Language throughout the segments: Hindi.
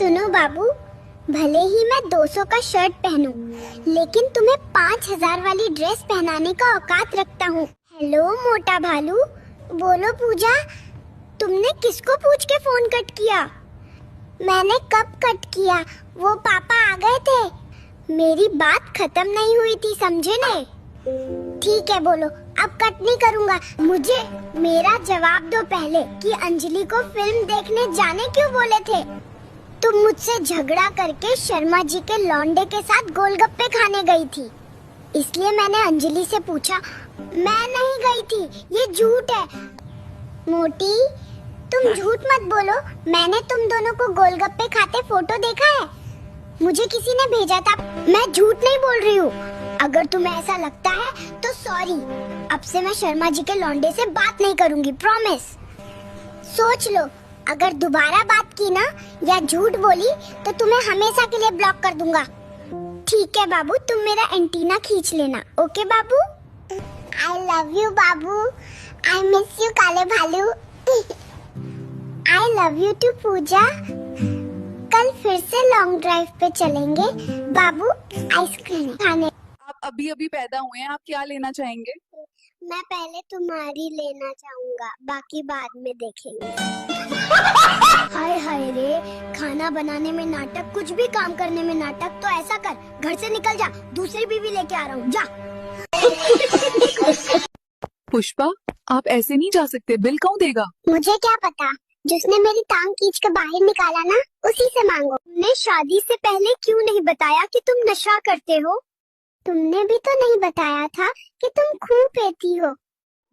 सुनो बाबू, भले ही मैं 200 का शर्ट पहनूं, लेकिन तुम्हें 5000 वाली ड्रेस पहनाने का औकात रखता हूँ। हेलो मोटा भालू। बोलो पूजा, तुमने किसको पूछ के फोन कट किया? मैंने कब कट किया? वो पापा आ गए थे। मेरी बात खत्म नहीं हुई थी, समझे ने? ठीक है बोलो, अब कट नहीं करूँगा। मुझे मेरा जवाब दो पहले कि अंजलि को फिल्म देखने जाने क्यों बोले थे? तुम मुझसे झगड़ा करके शर्मा जी के लौंडे के साथ गोलगप्पे खाने गई थी, इसलिए मैंने अंजलि से पूछा। मैं नहीं गई थी, ये झूठ है। मोटी, तुम झूठ मत बोलो। मैंने तुम दोनों को गोलगप्पे खाते फोटो देखा है, मुझे किसी ने भेजा था। मैं झूठ नहीं बोल रही हूँ। अगर तुम्हें ऐसा लगता है तो सॉरी, अब से मैं शर्मा जी के लौंडे से बात नहीं करूँगी, प्रॉमिस। सोच लो, अगर दोबारा बात की ना या झूठ बोली तो तुम्हें हमेशा के लिए ब्लॉक कर दूंगा। ठीक है बाबू, तुम मेरा एंटीना खींच लेना। Okay Babu? I love you Babu. I miss you काले भालू। आई लव यू टू पूजा। कल फिर से लॉन्ग ड्राइव पे चलेंगे बाबू, आइसक्रीम खाने। आप अभी अभी पैदा हुए हैं, आप क्या लेना चाहेंगे? मैं पहले तुम्हारी लेना चाहूँगा, बाकी बाद में देखेंगे। हाय हाय रे, खाना बनाने में नाटक, कुछ भी काम करने में नाटक। तो ऐसा कर, घर से निकल जा, दूसरी बीवी लेके आ रहा हूँ, जा। पुष्पा, आप ऐसे नहीं जा सकते, बिल कौन देगा? मुझे क्या पता, जिसने मेरी टांग खींच के बाहर निकाला ना, उसी से मांगो। तुमने शादी से पहले क्यों नहीं बताया कि तुम नशा करते हो? तुमने भी तो नहीं बताया था कि तुम खून पीती हो।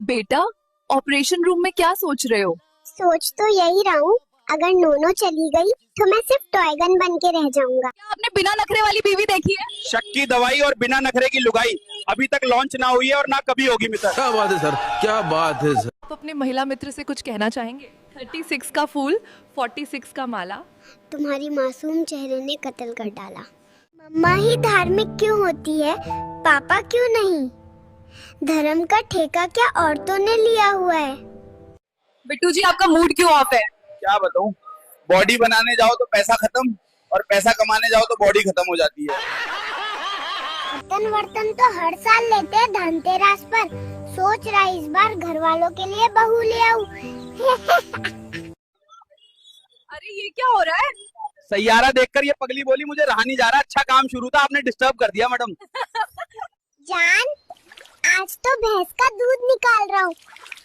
बेटा, ऑपरेशन रूम में क्या सोच रहे हो? सोच तो यही रहा हूँ, अगर नोनो चली गई तो मैं सिर्फ टॉय गन बन के रह जाऊंगा। क्या आपने बिना नखरे वाली बीवी देखी है? शक की दवाई और बिना नखरे की लुगाई अभी तक लॉन्च ना हुई है और ना कभी होगी मित्र। क्या बात है सर, क्या बात है सर। आप अपने महिला मित्र से कुछ कहना चाहेंगे? 36 का फूल, 46 का माला। तुम्हारी मासूम चेहरे ने कत्ल कर डाला। मम्मा ही धार्मिक क्यों होती है, पापा क्यों नहीं? धर्म का ठेका क्या औरतों ने लिया हुआ है? बिट्टू जी, आपका मूड क्यों ऑफ है? क्या बताऊं, बॉडी बनाने जाओ तो पैसा खत्म और पैसा कमाने जाओ तो बॉडी खत्म हो जाती है। बर्तन वर्तन तो हर साल लेते हैं धनतेरस पर। सोच रहा इस बार घर वालों के लिए बहू ले आऊं। अरे ये क्या हो रहा है? सैयारा देखकर ये पगली बोली मुझे रहा नहीं जा रहा। अच्छा काम शुरू था, आपने डिस्टर्ब कर दिया मैडम। जान, आज तो भैंस का दूध निकाल रहा हूँ।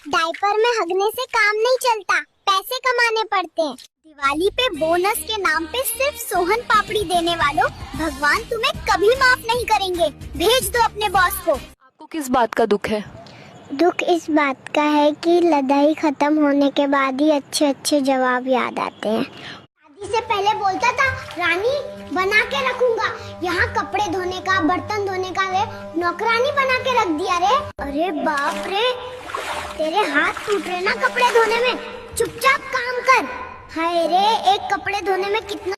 डायपर में हगने से काम नहीं चलता, पैसे कमाने पड़ते हैं। दिवाली पे बोनस के नाम पे सिर्फ सोहन पापड़ी देने वालों, भगवान तुम्हें कभी माफ नहीं करेंगे। भेज दो अपने बॉस को। आपको किस बात का दुख है? दुख इस बात का है कि लड़ाई खत्म होने के बाद ही अच्छे अच्छे जवाब याद आते हैं। शादी से पहले बोलता था रानी बना के रखूंगा, यहाँ कपड़े धोने का, बर्तन धोने का वे नौकरानी बना के रख दिया रे। अरे बाप रे, तेरे हाथ टूट रहे ना कपड़े धोने में, चुपचाप काम कर। हाय रे, एक कपड़े धोने में कितना।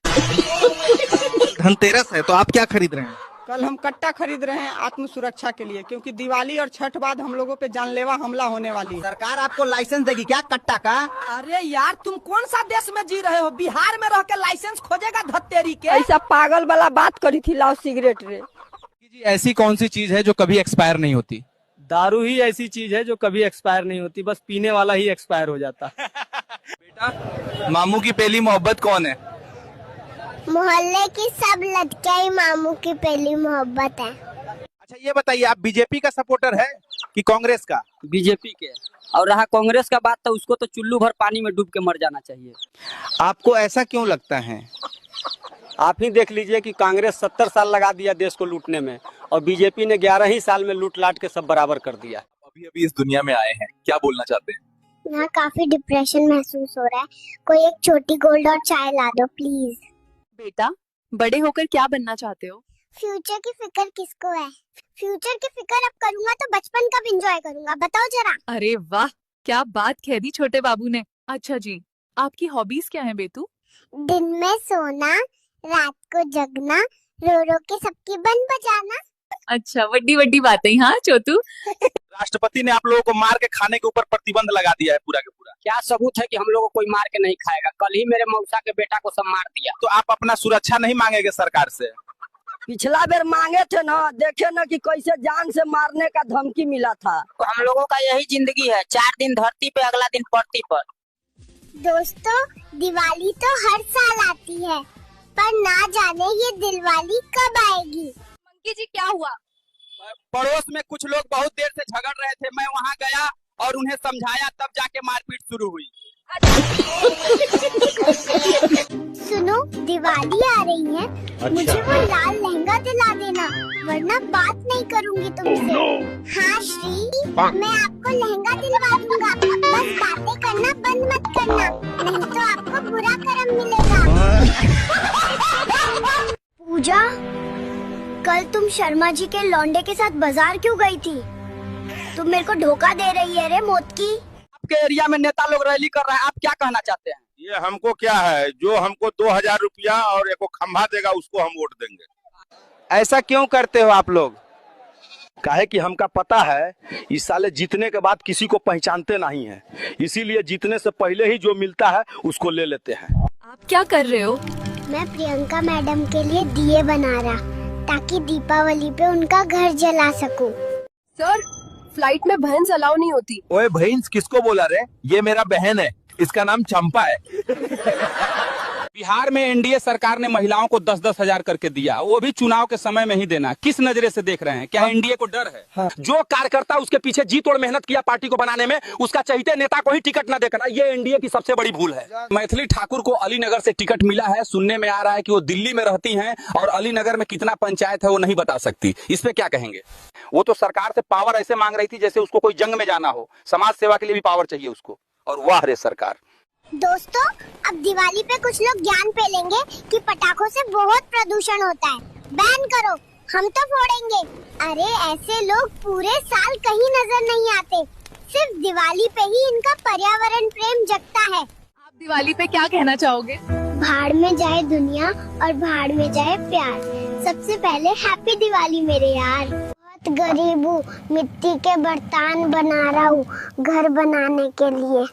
धनतेरस है तो आप क्या खरीद रहे हैं? कल हम कट्टा खरीद रहे हैं आत्म सुरक्षा के लिए, क्योंकि दिवाली और छठ बाद हम लोगों पे जानलेवा हमला होने वाली है। सरकार आपको लाइसेंस देगी क्या कट्टा का? अरे यार, तुम कौन सा देश में जी रहे हो? बिहार में रह के लाइसेंस खोजेगा धत्तेरी के? ऐसा पागल वाला बात करी थी। लाओ सिगरेट रे। जी, ऐसी कौन सी चीज है जो कभी एक्सपायर नहीं होती? दारू ही ऐसी चीज है जो कभी एक्सपायर नहीं होती, बस पीने वाला ही एक्सपायर हो जाता। बेटा, मामू की पहली मोहब्बत कौन है? मोहल्ले की सब लड़कियां मामू की पहली मोहब्बत है। अच्छा ये बताइए, आप बीजेपी का सपोर्टर है कि कांग्रेस का? बीजेपी के। और रहा कांग्रेस का बात, तो उसको तो चुल्लू भर पानी में डूब के मर जाना चाहिए। आपको ऐसा क्यों लगता है? आप ही देख लीजिए कि कांग्रेस 70 साल लगा दिया देश को लूटने में, और बीजेपी ने 11 ही साल में लूट लाट के सब बराबर कर दिया। अभी अभी इस दुनिया में आए हैं, क्या बोलना चाहते हैं? यहाँ काफी डिप्रेशन महसूस हो रहा है, कोई एक छोटी गोल्ड और चाय ला दो प्लीज। बेटा, बड़े होकर क्या बनना चाहते हो? फ्यूचर की फिक्र किसको है? फ्यूचर की फिक्र अब करूँगा तो बचपन कब एंजॉय करूँगा, बताओ जरा। अरे वाह, क्या बात कह दी छोटे बाबू ने। अच्छा जी, आपकी हॉबीज क्या है बेटू? दिन में सोना, रात को जगना, रो रो के सबकी बन बजाना। अच्छा, वड्डी वड्डी बातें हाँ चोतू। राष्ट्रपति ने आप लोगों को मार के खाने के ऊपर प्रतिबंध लगा दिया है पूरा के पूरा। क्या सबूत है कि हम लोग को कोई मार के नहीं खाएगा? कल ही मेरे मौसा के बेटा को सब मार दिया। तो आप अपना सुरक्षा नहीं मांगेंगे सरकार से? पिछला बेर मांगे थे ना, देखे ना कि कैसे जान से मारने का धमकी मिला था। तो हम लोगों का यही जिंदगी है, 4 दिन धरती पे, अगला दिन पड़ती पर। दोस्तों, दिवाली तो हर साल आती है, पर ना जाने ये दिलवाली कब आएगी। मंकी जी क्या हुआ? पड़ोस में कुछ लोग बहुत देर से झगड़ रहे थे, मैं वहां गया और उन्हें समझाया, तब जाके मारपीट शुरू हुई। सुनो, दिवाली आ रही है, मुझे वो लाल लहंगा दिला देना, वरना बात नहीं करूंगी तुमसे। हाँ श्री, मैं आपको लहंगा दिलवा दूंगा, बस बातें करना बंद मत करना, नहीं तो आपको बुरा कर्म मिलेगा। पूजा, कल तुम शर्मा जी के लौंडे के साथ बाजार क्यों गई थी? तुम मेरे को धोखा दे रही है रे मोतकी। आपके एरिया में नेता लोग रैली कर रहे हैं, आप क्या कहना चाहते हैं? ये हमको क्या है, जो हमको 2000 रुपया और एक खंभा देगा उसको हम वोट देंगे। ऐसा क्यों करते हो आप लोग? काहे कि हमका पता है इस साले जीतने के बाद किसी को पहचानते नहीं है, इसीलिए जीतने से पहले ही जो मिलता है उसको ले लेते हैं। आप क्या कर रहे हो? मैं प्रियंका मैडम के लिए दिए बना रहा, ताकि दीपावली पे उनका घर जला सकूं। सर, फ्लाइट में बहन अलाउ नहीं होती। ओए भैंस किसको बोला रे? ये मेरा बहन है, इसका नाम चंपा है। बिहार में एनडीए सरकार ने महिलाओं को 10-10 हजार करके दिया, वो भी चुनाव के समय में ही देना। किस नजरे से देख रहे हैं? क्या एनडीए को डर है? हाँ। जो कार्यकर्ता उसके पीछे जी तोड़ मेहनत किया पार्टी को बनाने में, उसका चहेते नेता को ही टिकट न देना, ये एनडीए की सबसे बड़ी भूल है। मैथिली ठाकुर को अलीनगर से टिकट मिला है, सुनने में आ रहा है कि वो दिल्ली में रहती हैं और अलीनगर में कितना पंचायत है वो नहीं बता सकती। इस पे क्या कहेंगे? वो तो सरकार से पावर ऐसे मांग रही थी जैसे उसको कोई जंग में जाना हो, समाज सेवा के लिए भी पावर चाहिए उसको, और वाह रे सरकार। दोस्तों, अब दिवाली पे कुछ लोग ज्ञान फैलेंगे कि पटाखों से बहुत प्रदूषण होता है, बैन करो, हम तो फोड़ेंगे। अरे ऐसे लोग पूरे साल कहीं नजर नहीं आते, सिर्फ दिवाली पे ही इनका पर्यावरण प्रेम जगता है। आप दिवाली पे क्या कहना चाहोगे? भाड़ में जाए दुनिया और भाड़ में जाए प्यार। सबसे पहले हैप्पी दिवाली मेरे यार। बहुत गरीब हूँ, मिट्टी के बर्तन बना रहा हूँ घर बनाने के लिए।